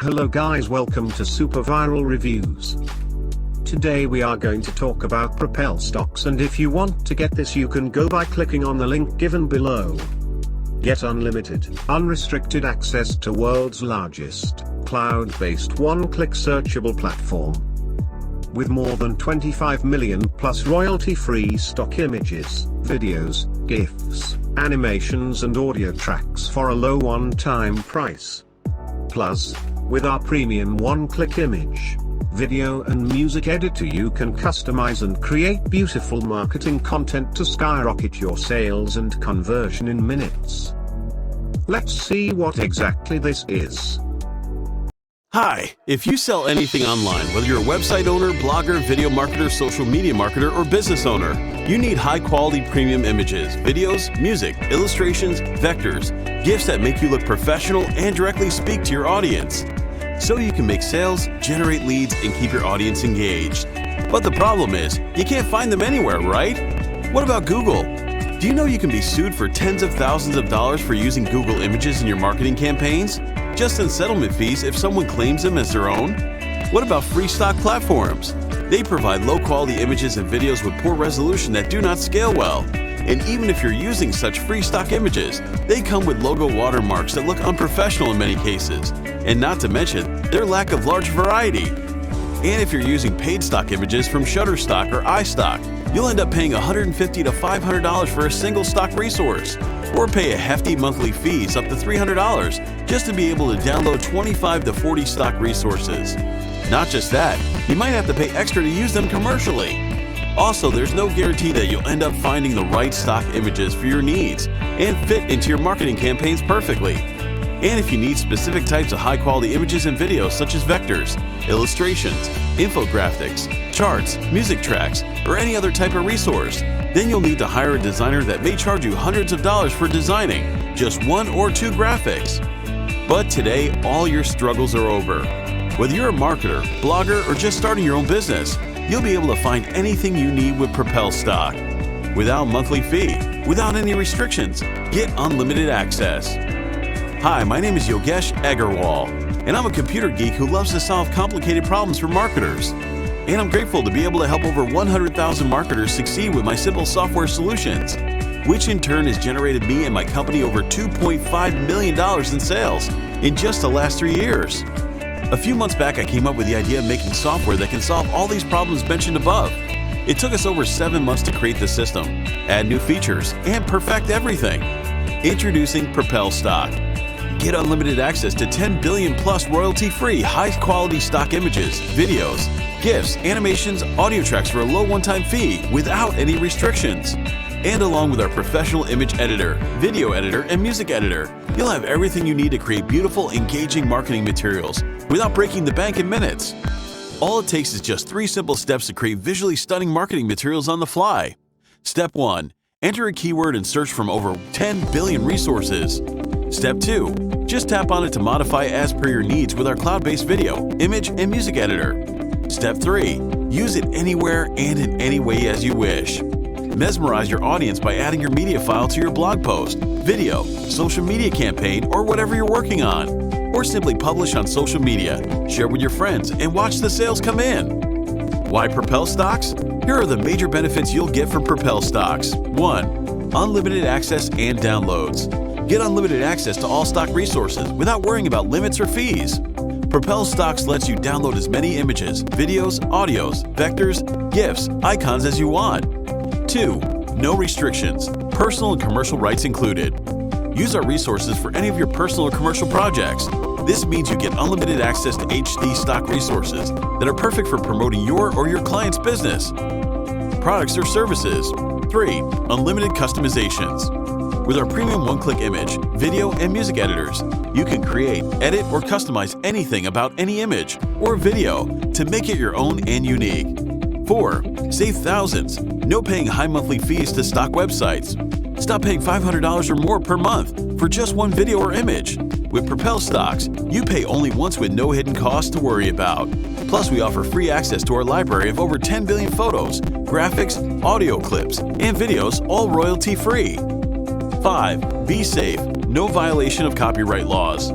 Hello guys, welcome to Superviral Reviews. Today we are going to talk about PropelStocks, and if you want to get this you can go by clicking on the link given below. Get unlimited, unrestricted access to world's largest, cloud-based one-click searchable platform. With more than 25 million plus royalty-free stock images, videos, GIFs, animations and audio tracks for a low one-time price. Plus, with our premium one-click image, video and music editor you can customize and create beautiful marketing content to skyrocket your sales and conversion in minutes. Let's see what exactly this is. Hi, if you sell anything online, whether you're a website owner, blogger, video marketer, social media marketer, or business owner, you need high-quality premium images, videos, music, illustrations, vectors, GIFs that make you look professional and directly speak to your audience, so you can make sales, generate leads, and keep your audience engaged. But the problem is, you can't find them anywhere, right? What about Google? Do you know you can be sued for tens of thousands of dollars for using Google images in your marketing campaigns? Just in settlement fees if someone claims them as their own? What about free stock platforms? They provide low-quality images and videos with poor resolution that do not scale well. And even if you're using such free stock images, they come with logo watermarks that look unprofessional in many cases, and not to mention their lack of large variety. And if you're using paid stock images from Shutterstock or iStock, you'll end up paying $150 to $500 for a single stock resource, or pay a hefty monthly fees up to $300 just to be able to download 25 to 40 stock resources. Not just that, you might have to pay extra to use them commercially. Also, there's no guarantee that you'll end up finding the right stock images for your needs and fit into your marketing campaigns perfectly. And if you need specific types of high-quality images and videos such as vectors, illustrations, infographics, charts, music tracks, or any other type of resource, then you'll need to hire a designer that may charge you hundreds of dollars for designing just one or two graphics. But today, all your struggles are over. Whether you're a marketer, blogger, or just starting your own business, you'll be able to find anything you need with PropelStock. Without monthly fee, without any restrictions, get unlimited access. Hi, my name is Yogesh Agarwal, and I'm a computer geek who loves to solve complicated problems for marketers. And I'm grateful to be able to help over 100,000 marketers succeed with my simple software solutions, which in turn has generated me and my company over $2.5 million in sales in just the last 3 years. A few months back, I came up with the idea of making software that can solve all these problems mentioned above. It took us over 7 months to create the system, add new features, and perfect everything. Introducing PropelStock. Get unlimited access to 10 billion plus royalty-free, high-quality stock images, videos, GIFs, animations, audio tracks for a low one-time fee without any restrictions. And along with our professional image editor, video editor, and music editor, you'll have everything you need to create beautiful, engaging marketing materials without breaking the bank in minutes. All it takes is just 3 simple steps to create visually stunning marketing materials on the fly. Step 1. Enter a keyword and search from over 10 billion resources. Step 2. Just tap on it to modify as per your needs with our cloud-based video, image, and music editor. Step 3. Use it anywhere and in any way as you wish. Mesmerize your audience by adding your media file to your blog post, video, social media campaign, or whatever you're working on. Or simply publish on social media, share with your friends, and watch the sales come in. Why PropelStocks? Here are the major benefits you'll get from PropelStocks. 1. Unlimited access and downloads. Get unlimited access to all stock resources without worrying about limits or fees. PropelStocks lets you download as many images, videos, audios, vectors, GIFs, icons as you want. 2. No restrictions, personal and commercial rights included. Use our resources for any of your personal or commercial projects. This means you get unlimited access to HD stock resources that are perfect for promoting your or your client's business, products or services. 3. Unlimited customizations. With our premium one-click image, video, and music editors, you can create, edit, or customize anything about any image or video to make it your own and unique. 4. Save thousands. No paying high monthly fees to stock websites. Stop paying $500 or more per month for just one video or image. With PropelStocks, you pay only once with no hidden costs to worry about. Plus, we offer free access to our library of over 10 billion photos, graphics, audio clips, and videos, all royalty-free. 5. Be safe. No violation of copyright laws.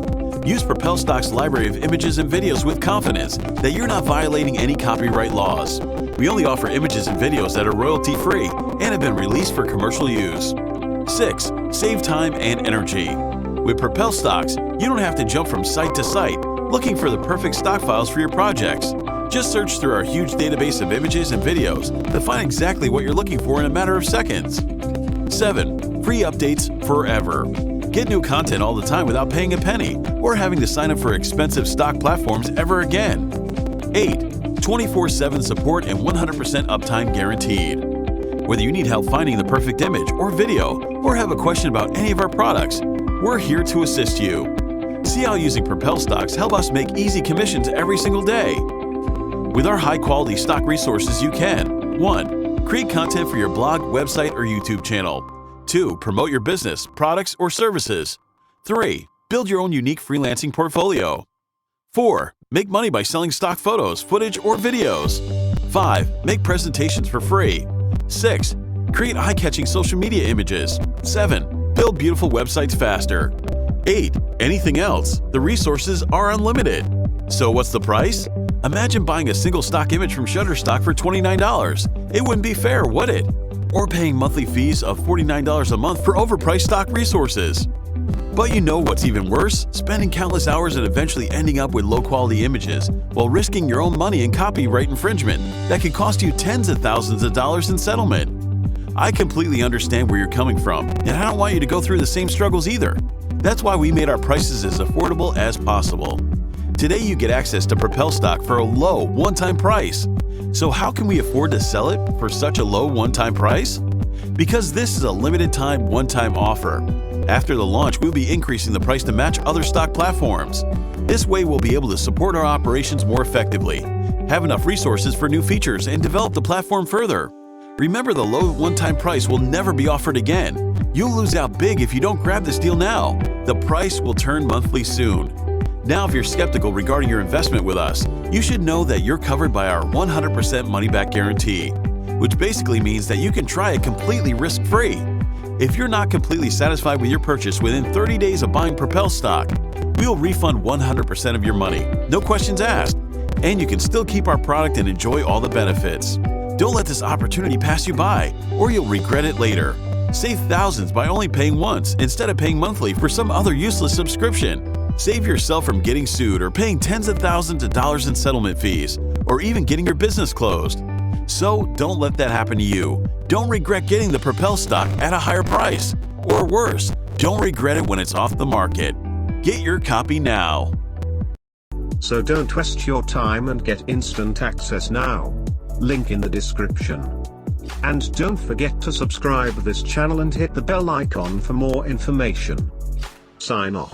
Use PropelStocks' library of images and videos with confidence that you're not violating any copyright laws. We only offer images and videos that are royalty-free and have been released for commercial use. 6. Save time and energy. With PropelStocks, you don't have to jump from site to site looking for the perfect stock files for your projects. Just search through our huge database of images and videos to find exactly what you're looking for in a matter of seconds. 7. Free updates forever. Get new content all the time without paying a penny or having to sign up for expensive stock platforms ever again. 8. 24/7 support and 100% uptime guaranteed. Whether you need help finding the perfect image or video or have a question about any of our products, we're here to assist you. See how using PropelStocks help us make easy commissions every single day. With our high-quality stock resources, you can 1. Create content for your blog, website, or YouTube channel. 2. Promote your business, products, or services. 3. Build your own unique freelancing portfolio. 4. Make money by selling stock photos, footage, or videos. 5. Make presentations for free. 6. Create eye-catching social media images. 7. Build beautiful websites faster. 8. Anything else? The resources are unlimited. So what's the price? Imagine buying a single stock image from Shutterstock for $29. It wouldn't be fair, would it? Or paying monthly fees of $49 a month for overpriced stock resources. But you know what's even worse? Spending countless hours and eventually ending up with low-quality images while risking your own money in copyright infringement that could cost you tens of thousands of dollars in settlement. I completely understand where you're coming from, and I don't want you to go through the same struggles either. That's why we made our prices as affordable as possible. Today you get access to PropelStock for a low one-time price. So how can we afford to sell it for such a low one-time price? Because this is a limited time one-time offer. After the launch, we'll be increasing the price to match other stock platforms. This way we'll be able to support our operations more effectively, have enough resources for new features, and develop the platform further. Remember, the low one-time price will never be offered again. You'll lose out big if you don't grab this deal now. The price will turn monthly soon. Now, if you're skeptical regarding your investment with us, you should know that you're covered by our 100% money-back guarantee, which basically means that you can try it completely risk-free. If you're not completely satisfied with your purchase within 30 days of buying PropelStock, we'll refund 100% of your money, no questions asked, and you can still keep our product and enjoy all the benefits. Don't let this opportunity pass you by, or you'll regret it later. Save thousands by only paying once instead of paying monthly for some other useless subscription. Save yourself from getting sued or paying tens of thousands of dollars in settlement fees, or even getting your business closed. So don't let that happen to you. Don't regret getting the PropelStock at a higher price. Or worse, don't regret it when it's off the market. Get your copy now. So don't waste your time and get instant access now. Link in the description. And don't forget to subscribe this channel and hit the bell icon for more information. Sign off.